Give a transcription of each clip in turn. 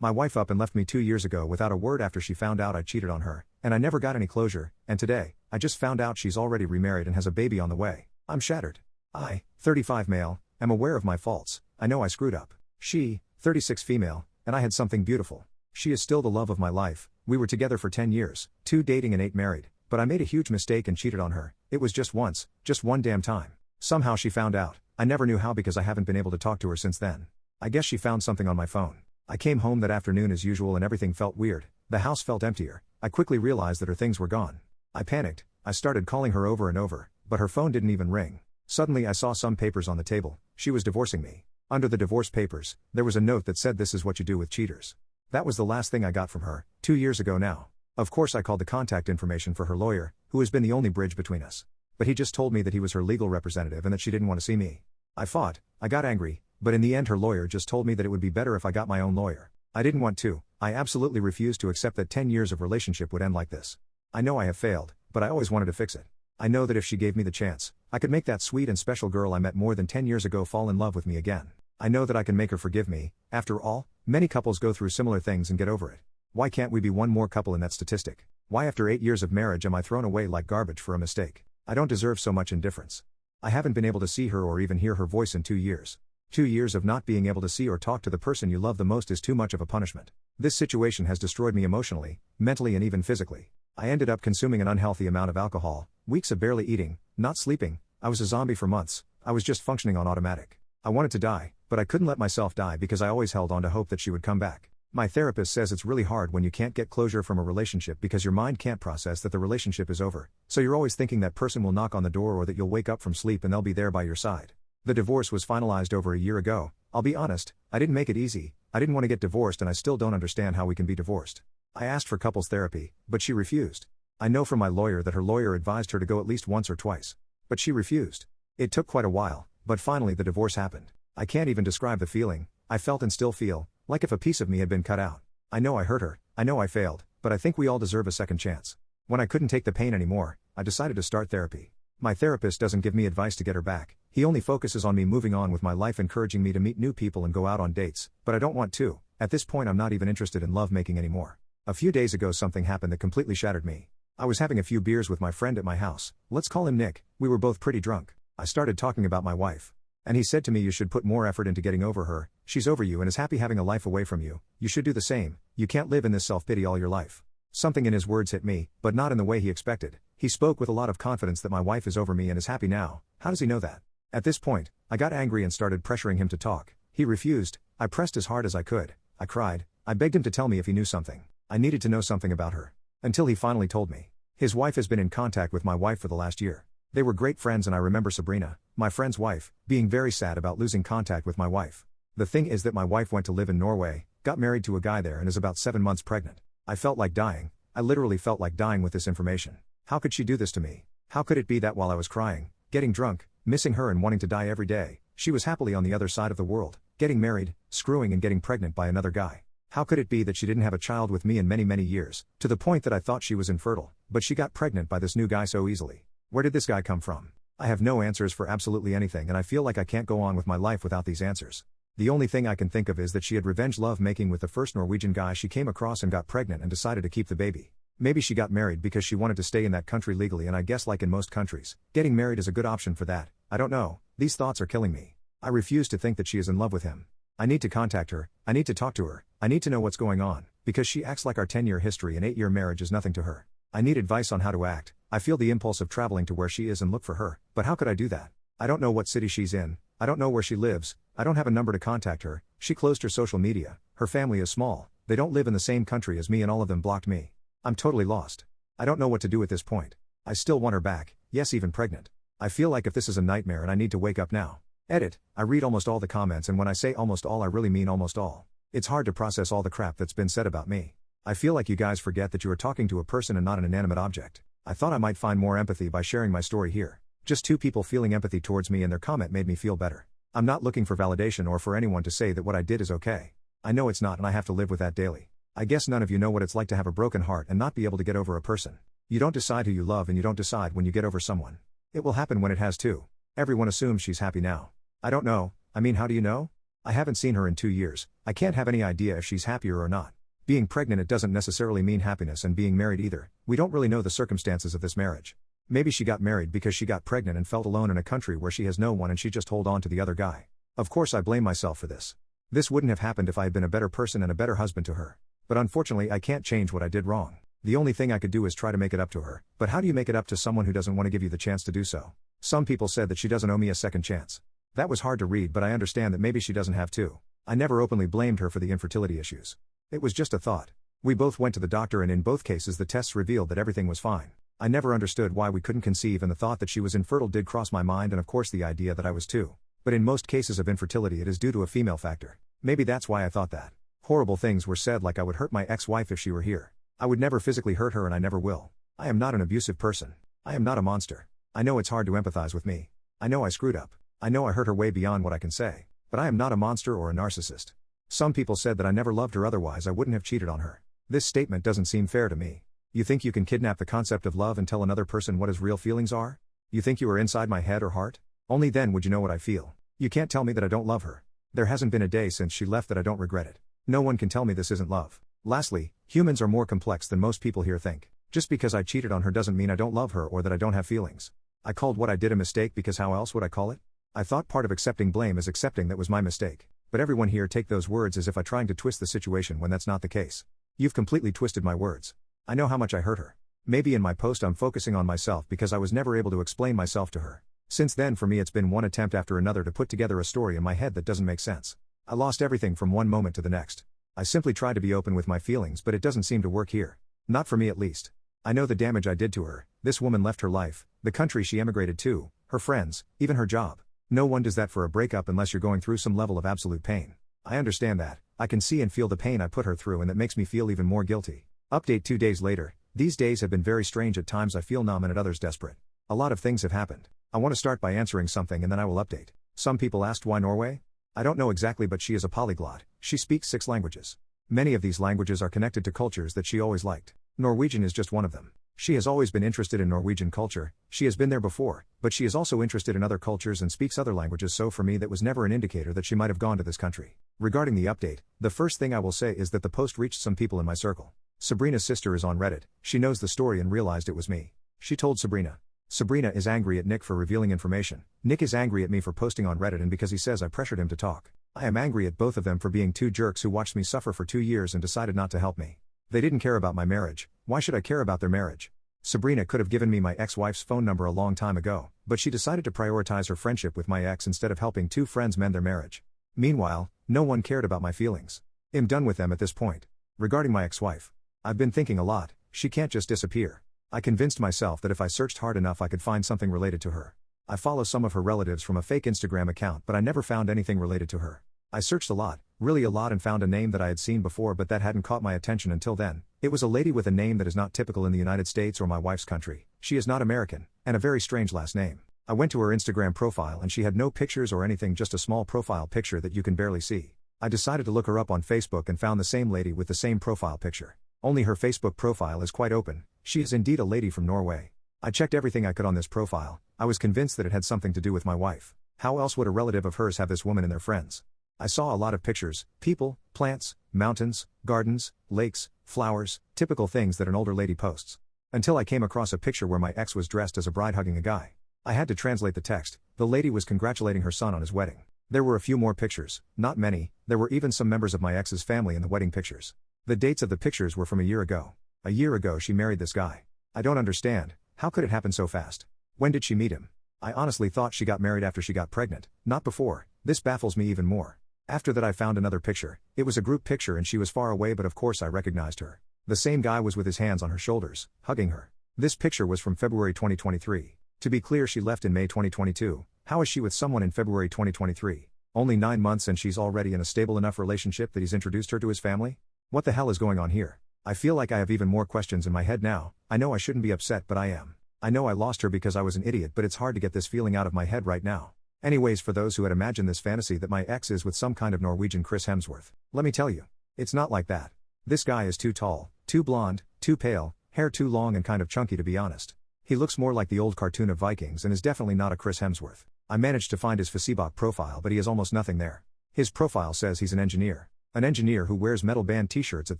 My wife up and left me 2 years ago without a word after she found out I cheated on her, and I never got any closure, and today, I just found out she's already remarried and has a baby on the way. I'm shattered. I, 35 male, am aware of my faults. I know I screwed up. She, 36 female, and I had something beautiful. She is still the love of my life. We were together for 10 years, 2 dating and 8 married, but I made a huge mistake and cheated on her. It was just once, just one damn time. Somehow she found out. I never knew how because I haven't been able to talk to her since then. I guess she found something on my phone. I came home that afternoon as usual and everything felt weird. The house felt emptier. I quickly realized that her things were gone. I panicked. I started calling her over and over, but her phone didn't even ring. Suddenly I saw some papers on the table. She was divorcing me. Under the divorce papers, there was a note that said this is what you do with cheaters. That was the last thing I got from her, 2 years ago now. Of course I called the contact information for her lawyer, who has been the only bridge between us. But he just told me that he was her legal representative and that she didn't want to see me. I fought, I got angry, but in the end her lawyer just told me that it would be better if I got my own lawyer. I didn't want to. I absolutely refused to accept that 10 years of relationship would end like this. I know I have failed, but I always wanted to fix it. I know that if she gave me the chance, I could make that sweet and special girl I met more than 10 years ago fall in love with me again. I know that I can make her forgive me. After all, many couples go through similar things and get over it. Why can't we be one more couple in that statistic? Why after 8 years of marriage am I thrown away like garbage for a mistake? I don't deserve so much indifference. I haven't been able to see her or even hear her voice in 2 years. 2 years of not being able to see or talk to the person you love the most is too much of a punishment. This situation has destroyed me emotionally, mentally and even physically. I ended up consuming an unhealthy amount of alcohol, weeks of barely eating, not sleeping. I was a zombie for months. I was just functioning on automatic. I wanted to die, but I couldn't let myself die because I always held on to hope that she would come back. My therapist says it's really hard when you can't get closure from a relationship because your mind can't process that the relationship is over, so you're always thinking that person will knock on the door or that you'll wake up from sleep and they'll be there by your side. The divorce was finalized over a year ago. I'll be honest, I didn't make it easy. I didn't want to get divorced and I still don't understand how we can be divorced. I asked for couples therapy, but she refused. I know from my lawyer that her lawyer advised her to go at least once or twice. But she refused. It took quite a while, but finally the divorce happened. I can't even describe the feeling. I felt and still feel, like if a piece of me had been cut out. I know I hurt her, I know I failed, but I think we all deserve a second chance. When I couldn't take the pain anymore, I decided to start therapy. My therapist doesn't give me advice to get her back. He only focuses on me moving on with my life, encouraging me to meet new people and go out on dates, but I don't want to. At this point I'm not even interested in lovemaking anymore. A few days ago something happened that completely shattered me. I was having a few beers with my friend at my house. Let's call him Nick. We were both pretty drunk. I started talking about my wife. And he said to me, you should put more effort into getting over her. She's over you and is happy having a life away from you. You should do the same. You can't live in this self-pity all your life. Something in his words hit me, but not in the way he expected. He spoke with a lot of confidence that my wife is over me and is happy now. How does he know that? At this point, I got angry and started pressuring him to talk. He refused. I pressed as hard as I could. I cried. I begged him to tell me if he knew something. I needed to know something about her. Until he finally told me. His wife has been in contact with my wife for the last year. They were great friends and I remember Sabrina, my friend's wife, being very sad about losing contact with my wife. The thing is that my wife went to live in Norway, got married to a guy there and is about 7 months pregnant. I felt like dying. I literally felt like dying with this information. How could she do this to me? How could it be that while I was crying, getting drunk, missing her and wanting to die every day, she was happily on the other side of the world, getting married, screwing and getting pregnant by another guy? How could it be that she didn't have a child with me in many, many years, to the point that I thought she was infertile, but she got pregnant by this new guy so easily? Where did this guy come from? I have no answers for absolutely anything and I feel like I can't go on with my life without these answers. The only thing I can think of is that she had revenge love making with the first Norwegian guy she came across and got pregnant and decided to keep the baby. Maybe she got married because she wanted to stay in that country legally, and I guess like in most countries, getting married is a good option for that. I don't know. These thoughts are killing me. I refuse to think that she is in love with him. I need to contact her. I need to talk to her. I need to know what's going on, because she acts like our 10-year history and 8-year marriage is nothing to her. I need advice on how to act. I feel the impulse of traveling to where she is and look for her, but how could I do that? I don't know what city she's in. I don't know where she lives. I don't have a number to contact her. She closed her social media. Her family is small. They don't live in the same country as me and all of them blocked me. I'm totally lost. I don't know what to do at this point. I still want her back, yes, even pregnant. I feel like if this is a nightmare and I need to wake up now. Edit. I read almost all the comments, and when I say almost all I really mean almost all. It's hard to process all the crap that's been said about me. I feel like you guys forget that you are talking to a person and not an inanimate object. I thought I might find more empathy by sharing my story here. Just 2 people feeling empathy towards me, and their comment made me feel better. I'm not looking for validation or for anyone to say that what I did is okay. I know it's not, and I have to live with that daily. I guess none of you know what it's like to have a broken heart and not be able to get over a person. You don't decide who you love and you don't decide when you get over someone. It will happen when it has to. Everyone assumes she's happy now. I don't know. I mean, how do you know? I haven't seen her in 2 years, I can't have any idea if she's happier or not. Being pregnant, it doesn't necessarily mean happiness, and being married either. We don't really know the circumstances of this marriage. Maybe she got married because she got pregnant and felt alone in a country where she has no one and she just hold on to the other guy. Of course I blame myself for this. This wouldn't have happened if I had been a better person and a better husband to her. But unfortunately I can't change what I did wrong. The only thing I could do is try to make it up to her. But how do you make it up to someone who doesn't want to give you the chance to do so? Some people said that she doesn't owe me a second chance. That was hard to read, but I understand that maybe she doesn't have to. I never openly blamed her for the infertility issues. It was just a thought. We both went to the doctor and in both cases the tests revealed that everything was fine. I never understood why we couldn't conceive, and the thought that she was infertile did cross my mind, and of course the idea that I was too. But in most cases of infertility it is due to a female factor. Maybe that's why I thought that. Horrible things were said, like I would hurt my ex-wife if she were here. I would never physically hurt her, and I never will. I am not an abusive person. I am not a monster. I know it's hard to empathize with me. I know I screwed up. I know I hurt her way beyond what I can say. But I am not a monster or a narcissist. Some people said that I never loved her, otherwise I wouldn't have cheated on her. This statement doesn't seem fair to me. You think you can kidnap the concept of love and tell another person what his real feelings are? You think you are inside my head or heart? Only then would you know what I feel. You can't tell me that I don't love her. There hasn't been a day since she left that I don't regret it. No one can tell me this isn't love. Lastly, humans are more complex than most people here think. Just because I cheated on her doesn't mean I don't love her or that I don't have feelings. I called what I did a mistake because how else would I call it? I thought part of accepting blame is accepting that was my mistake. But everyone here take those words as if I trying to twist the situation when that's not the case. You've completely twisted my words. I know how much I hurt her. Maybe in my post I'm focusing on myself because I was never able to explain myself to her. Since then for me it's been one attempt after another to put together a story in my head that doesn't make sense. I lost everything from one moment to the next. I simply tried to be open with my feelings, but it doesn't seem to work here. Not for me at least. I know the damage I did to her. This woman left her life, the country she emigrated to, her friends, even her job. No one does that for a breakup unless you're going through some level of absolute pain. I understand that. I can see and feel the pain I put her through, and that makes me feel even more guilty. Update 2 days later. These days have been very strange. At times I feel numb and at others desperate. A lot of things have happened. I want to start by answering something and then I will update. Some people asked why Norway? I don't know exactly, but she is a polyglot. She speaks 6 languages. Many of these languages are connected to cultures that she always liked. Norwegian is just one of them. She has always been interested in Norwegian culture. She has been there before, but she is also interested in other cultures and speaks other languages, so for me that was never an indicator that she might have gone to this country. Regarding the update, the first thing I will say is that the post reached some people in my circle. Sabrina's sister is on Reddit. She knows the story and realized it was me. She told Sabrina. Sabrina is angry at Nick for revealing information. Nick is angry at me for posting on Reddit and because he says I pressured him to talk. I am angry at both of them for being 2 jerks who watched me suffer for 2 years and decided not to help me. They didn't care about my marriage. Why should I care about their marriage? Sabrina could have given me my ex-wife's phone number a long time ago, but she decided to prioritize her friendship with my ex instead of helping 2 friends mend their marriage. Meanwhile, no one cared about my feelings. I'm done with them at this point. Regarding my ex-wife, I've been thinking a lot. She can't just disappear. I convinced myself that if I searched hard enough I could find something related to her. I follow some of her relatives from a fake Instagram account, but I never found anything related to her. I searched a lot, really a lot, and found a name that I had seen before, but that hadn't caught my attention until then. It was a lady with a name that is not typical in the United States or my wife's country. She is not American, and a very strange last name. I went to her Instagram profile and she had no pictures or anything, just a small profile picture that you can barely see. I decided to look her up on Facebook and found the same lady with the same profile picture. Only her Facebook profile is quite open. She is indeed a lady from Norway. I checked everything I could on this profile. I was convinced that it had something to do with my wife. How else would a relative of hers have this woman in their friends? I saw a lot of pictures, people, plants, mountains, gardens, lakes, flowers, typical things that an older lady posts. Until I came across a picture where my ex was dressed as a bride hugging a guy. I had to translate the text. The lady was congratulating her son on his wedding. There were a few more pictures, not many. There were even some members of my ex's family in the wedding pictures. The dates of the pictures were from a year ago. A year ago she married this guy. I don't understand. How could it happen so fast? When did she meet him? I honestly thought she got married after she got pregnant, not before. This baffles me even more. After that I found another picture. It was a group picture and she was far away, but of course I recognized her. The same guy was with his hands on her shoulders, hugging her. This picture was from February 2023. To be clear, she left in May 2022. How is she with someone in February 2023? Only 9 months and she's already in a stable enough relationship that he's introduced her to his family? What the hell is going on here? I feel like I have even more questions in my head now. I know I shouldn't be upset, but I am. I know I lost her because I was an idiot, but it's hard to get this feeling out of my head right now. Anyways, for those who had imagined this fantasy that my ex is with some kind of Norwegian Chris Hemsworth, let me tell you, it's not like that. This guy is too tall, too blonde, too pale, hair too long and kind of chunky, to be honest. He looks more like the old cartoon of Vikings and is definitely not a Chris Hemsworth. I managed to find his Facebook profile, but he has almost nothing there. His profile says he's an engineer. An engineer who wears metal band t-shirts at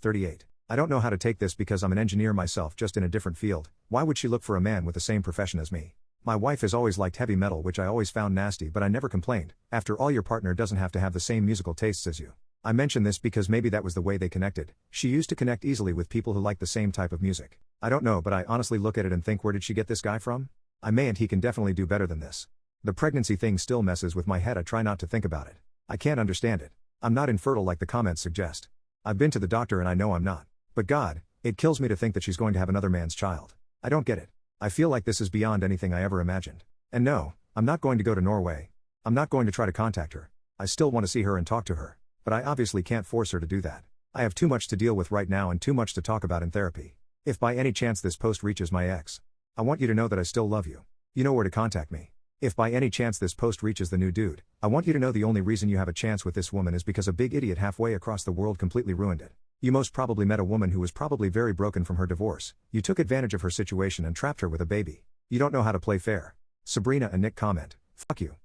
38. I don't know how to take this because I'm an engineer myself, just in a different field. Why would she look for a man with the same profession as me? My wife has always liked heavy metal, which I always found nasty, but I never complained. After all, your partner doesn't have to have the same musical tastes as you. I mention this because maybe that was the way they connected. She used to connect easily with people who like the same type of music. I don't know, but I honestly look at it and think, where did she get this guy from? I may, and he can definitely do better than this. The pregnancy thing still messes with my head. I try not to think about it. I can't understand it. I'm not infertile like the comments suggest. I've been to the doctor and I know I'm not. But God, it kills me to think that she's going to have another man's child. I don't get it. I feel like this is beyond anything I ever imagined. And no, I'm not going to go to Norway. I'm not going to try to contact her. I still want to see her and talk to her. But I obviously can't force her to do that. I have too much to deal with right now and too much to talk about in therapy. If by any chance this post reaches my ex, I want you to know that I still love you. You know where to contact me. If by any chance this post reaches the new dude, I want you to know the only reason you have a chance with this woman is because a big idiot halfway across the world completely ruined it. You most probably met a woman who was probably very broken from her divorce. You took advantage of her situation and trapped her with a baby. You don't know how to play fair. Sabrina and Nick comment, fuck you.